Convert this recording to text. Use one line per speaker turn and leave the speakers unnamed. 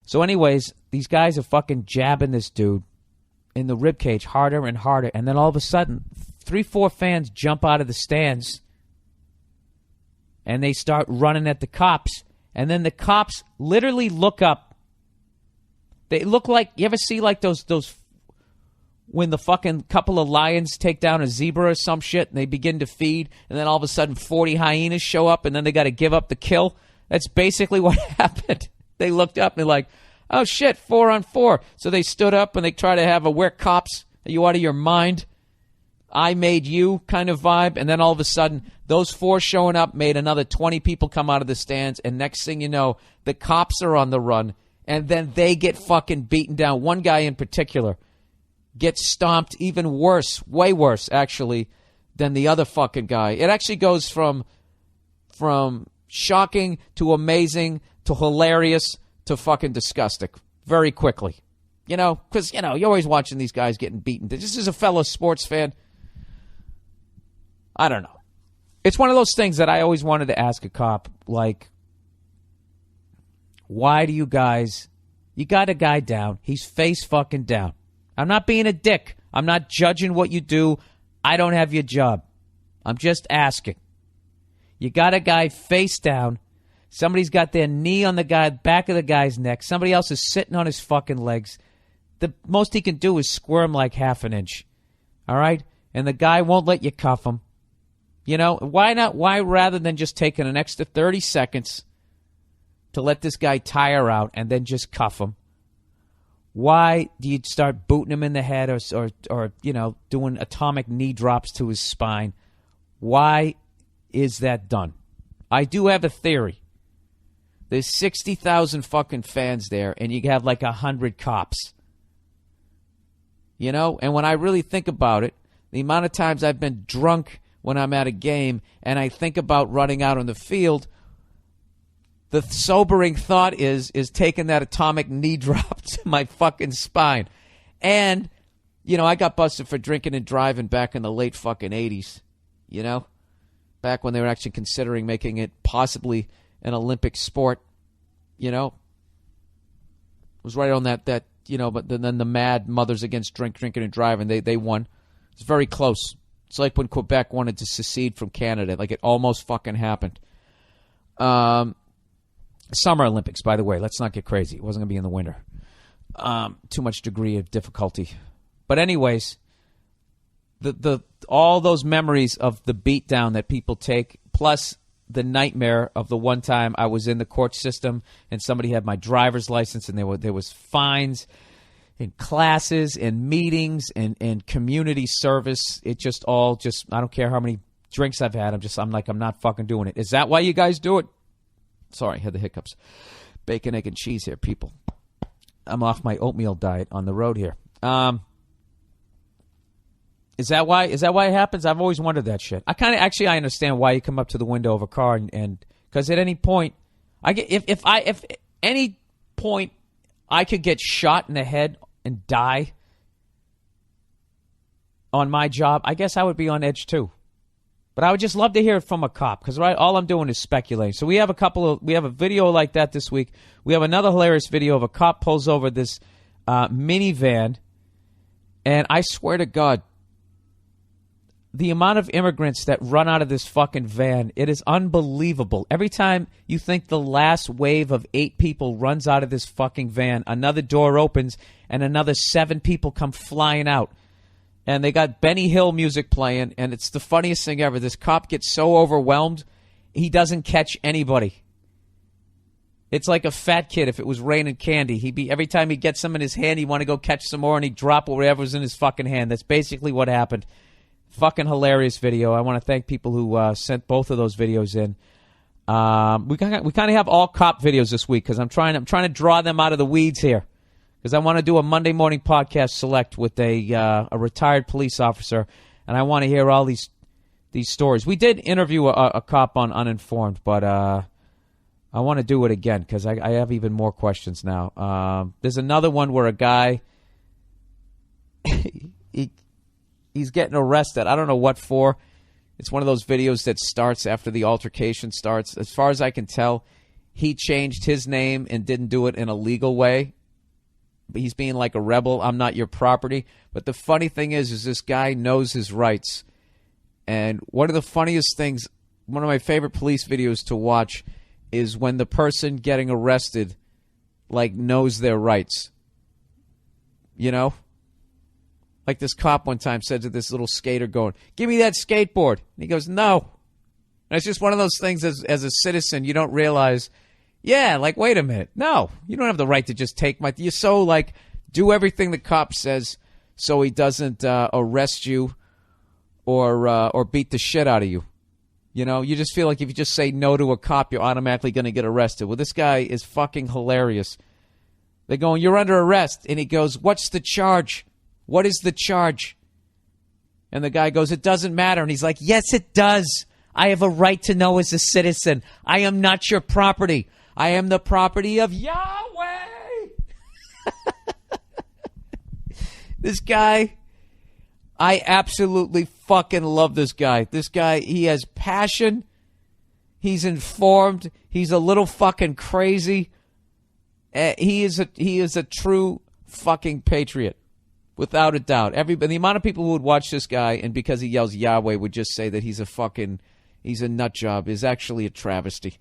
So anyways, these guys are fucking jabbing this dude in the ribcage harder and harder. And then all of a sudden, 3-4 fans jump out of the stands and they start running at the cops. And then the cops literally look up. They look like, you ever see like those when the fucking couple of lions take down a zebra or some shit and they begin to feed, and then all of a sudden 40 hyenas show up and then they got to give up the kill? That's basically what happened. They looked up and they're like, oh shit, 4-on-4. So they stood up and they try to have a "we're cops, are you out of your mind? I made you" kind of vibe. And then all of a sudden, those 4 showing up made another 20 people come out of the stands. And next thing you know, the cops are on the run. And then they get fucking beaten down. One guy in particular gets stomped even worse, way worse, actually, than the other fucking guy. It actually goes from shocking to amazing to hilarious to fucking disgusting very quickly. You know, because, you know, you're always watching these guys getting beaten. This is a fellow sports fan. I don't know. It's one of those things that I always wanted to ask a cop, like, why do you guys, you got a guy down, he's face fucking down. I'm not being a dick. I'm not judging what you do. I don't have your job. I'm just asking. You got a guy face down. Somebody's got their knee on the back of the guy's neck. Somebody else is sitting on his fucking legs. The most he can do is squirm like half an inch. All right? And the guy won't let you cuff him. You know, why not? Why rather than just taking an extra 30 seconds to let this guy tire out and then just cuff him? Why do you start booting him in the head or you know, doing atomic knee drops to his spine? Why is that done? I do have a theory. There's 60,000 fucking fans there, and you have like 100 cops. You know? And when I really think about it, the amount of times I've been drunk when I'm at a game and I think about running out on the field, the sobering thought is taking that atomic knee drop to my fucking spine. And, you know, I got busted for drinking and driving back in the late fucking 80s, you know? Back when they were actually considering making it possibly an Olympic sport, you know? It was right on that you know, but then the mad Mothers Against Drinking and Driving, they won. It's very close. It's like when Quebec wanted to secede from Canada. Like, it almost fucking happened. Summer Olympics, by the way. Let's not get crazy. It wasn't going to be in the winter. Too much degree of difficulty. But anyways, all those memories of the beatdown that people take, plus the nightmare of the one time I was in the court system and somebody had my driver's license and there was fines in classes and meetings and community service. It just all I don't care how many drinks I've had. I'm not fucking doing it. Is that why you guys do it? Sorry, I had the hiccups. Bacon, egg, and cheese here, people. I'm off my oatmeal diet on the road here. Is that why it happens? I've always wondered that shit. I understand why you come up to the window of a car and because at any point, if any point I could get shot in the head and die on my job, I guess I would be on edge too. But I would just love to hear it from a cop because all I'm doing is speculating. So we have a video like that this week. We have another hilarious video of a cop pulls over this minivan, and I swear to God, the amount of immigrants that run out of this fucking van, it is unbelievable. Every time you think the last wave of 8 people runs out of this fucking van, another door opens and another 7 people come flying out. And they got Benny Hill music playing, and it's the funniest thing ever. This cop gets so overwhelmed, he doesn't catch anybody. It's like a fat kid if it was raining candy. Every time he gets some in his hand, he'd want to go catch some more, and he'd drop whatever's in his fucking hand. That's basically what happened. Fucking hilarious video. I want to thank people who sent both of those videos in. We kind of have all cop videos this week because I'm trying to draw them out of the weeds here. Because I want to do a Monday morning podcast select with a retired police officer, and I want to hear all these stories. We did interview a cop on Uninformed, but I want to do it again because I have even more questions now. There's another one where a guy he's getting arrested. I don't know what for. It's one of those videos that starts after the altercation starts. As far as I can tell, he changed his name and didn't do it in a legal way. But he's being like a rebel. I'm not your property. But the funny thing is this guy knows his rights. And one of the funniest things, one of my favorite police videos to watch is when the person getting arrested, like, knows their rights. You know? Like this cop one time said to this little skater going, "Give me that skateboard." And he goes, "No." And it's just one of those things as a citizen, you don't realize, yeah, like, wait a minute. No, you don't have the right to just take my... You so, like, do everything the cop says so he doesn't arrest you or beat the shit out of you. You know, you just feel like if you just say no to a cop, you're automatically going to get arrested. Well, this guy is fucking hilarious. They're going, "You're under arrest." And he goes, "What's the charge? What is the charge?" And the guy goes, "It doesn't matter." And he's like, "Yes, it does. I have a right to know as a citizen. I am not your property. I am the property of Yahweh." This guy, I absolutely fucking love this guy. This guy, he has passion. He's informed. He's a little fucking crazy. He is a true fucking patriot, without a doubt. The amount of people who would watch this guy and because he yells Yahweh would just say that he's a nut job is actually a travesty.